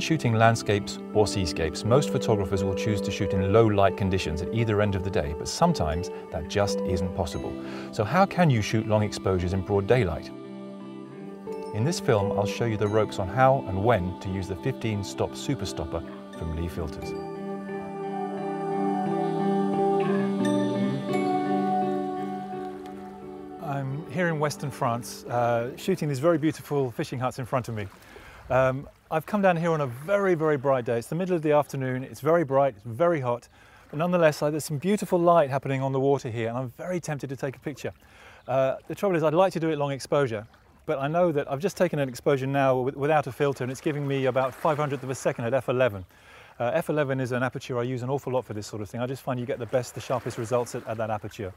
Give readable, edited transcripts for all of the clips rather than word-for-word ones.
When shooting landscapes or seascapes, most photographers will choose to shoot in low light conditions at either end of the day, but sometimes that just isn't possible. So how can you shoot long exposures in broad daylight? In this film, I'll show you the ropes on how and when to use the 15-stop super stopper from Lee Filters. I'm here in Western France, shooting these very beautiful fishing huts in front of me. I've come down here on a very, very bright day. It's the middle of the afternoon, it's very bright, it's very hot, but nonetheless there's some beautiful light happening on the water here and I'm very tempted to take a picture. The trouble is I'd like to do it long exposure, but I know that I've just taken an exposure now without a filter and it's giving me about 500th of a second at f11. F11 is an aperture I use an awful lot for this sort of thing. I just find you get the sharpest results at that aperture.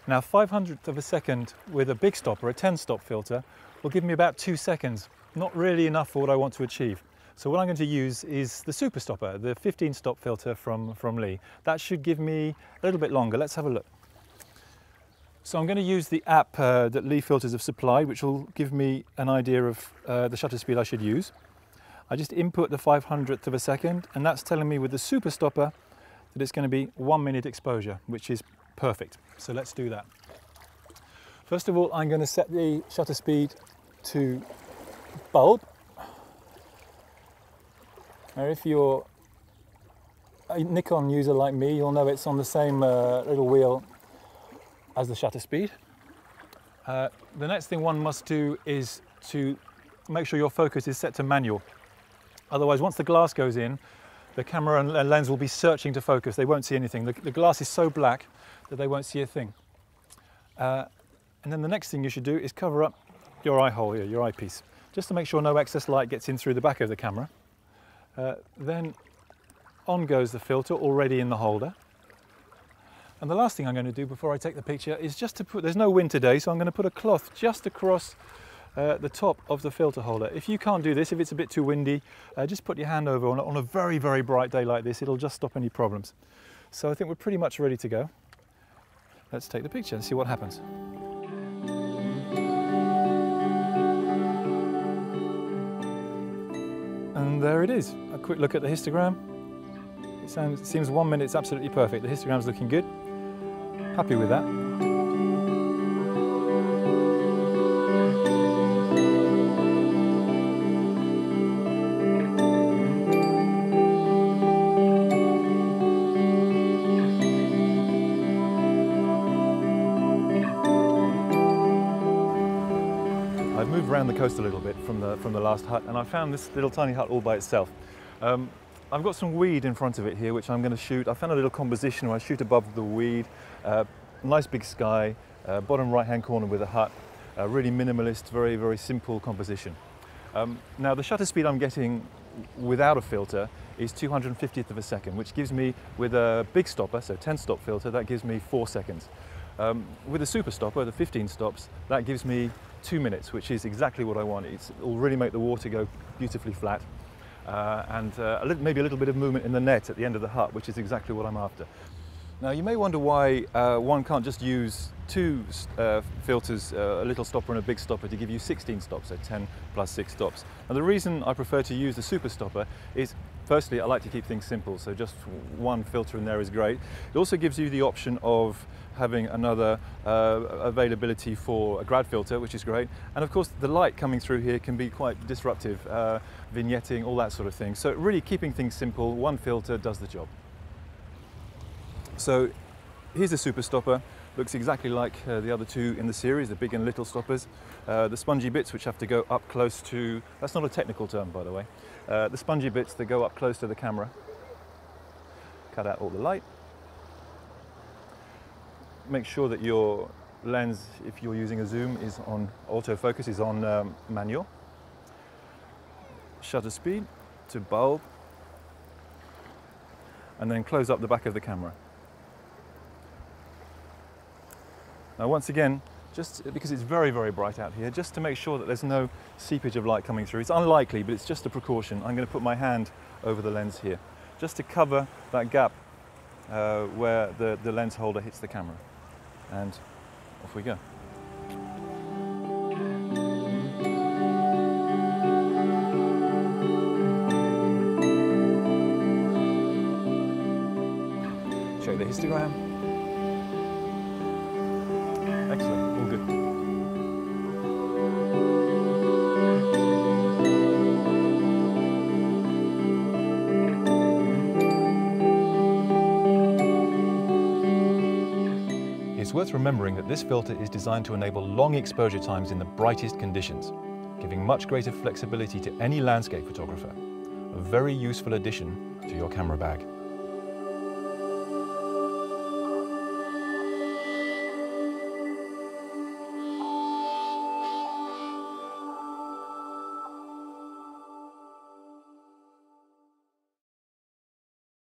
Now 500th of a second with a big stopper, a 10-stop filter, will give me about 2 seconds. Not really enough for what I want to achieve. So what I'm going to use is the super stopper, the 15-stop filter from Lee. That should give me a little bit longer. Let's have a look. So I'm going to use the app that Lee Filters have supplied, which will give me an idea of the shutter speed I should use. I just input the 500th of a second, and that's telling me with the super stopper that it's going to be 1 minute exposure, which is perfect. So let's do that. First of all, I'm going to set the shutter speed to bulb. Now if you're a Nikon user like me, you'll know it's on the same little wheel as the shutter speed. The next thing one must do is to make sure your focus is set to manual. Otherwise, once the glass goes in, the camera and lens will be searching to focus. They won't see anything. The glass is so black that they won't see a thing. And then the next thing you should do is cover up your eye hole here, your eyepiece, just to make sure no excess light gets in through the back of the camera. Then on goes the filter already in the holder. And the last thing I'm going to do before I take the picture is just to put, there's no wind today, so I'm going to put a cloth just across the top of the filter holder. If you can't do this, if it's a bit too windy, just put your hand over on a very, very bright day like this. It'll just stop any problems. So I think we're pretty much ready to go. Let's take the picture and see what happens. And there it is. A quick look at the histogram. It seems 1 minute is absolutely perfect. The histogram's looking good. Happy with that. I've moved around the coast a little bit from the last hut, and I found this little tiny hut all by itself. I've got some weed in front of it here, which I'm going to shoot. I found a little composition where I shoot above the weed, nice big sky, bottom right-hand corner with a hut, really minimalist, very, very simple composition. Now the shutter speed I'm getting without a filter is 250th of a second, which gives me, with a big stopper, so 10-stop filter, that gives me 4 seconds. With a super stopper, the 15 stops, that gives me 2 minutes, which is exactly what I want. It'll really make the water go beautifully flat. And maybe a little bit of movement in the net at the end of the hut, which is exactly what I'm after. Now you may wonder why one can't just use two filters, a little stopper and a big stopper, to give you 16 stops, so 10 plus 6 stops. And the reason I prefer to use the super stopper is, firstly, I like to keep things simple, so just one filter in there is great. It also gives you the option of having another availability for a grad filter, which is great. And of course, the light coming through here can be quite disruptive, vignetting, all that sort of thing. So really keeping things simple, one filter does the job. So here's the super stopper. Looks exactly like the other two in the series, the big and little stoppers. The spongy bits, which have to go up close to, that's not a technical term, by the way. The spongy bits that go up close to the camera. Cut out all the light. Make sure that your lens, if you're using a zoom, is on autofocus, is on manual. Shutter speed to bulb. And then close up the back of the camera. Now once again, just because it's very, very bright out here, just to make sure that there's no seepage of light coming through. It's unlikely, but it's just a precaution. I'm going to put my hand over the lens here, just to cover that gap where the lens holder hits the camera. And off we go. Instagram. Excellent, all good. It's worth remembering that this filter is designed to enable long exposure times in the brightest conditions, giving much greater flexibility to any landscape photographer. A very useful addition to your camera bag.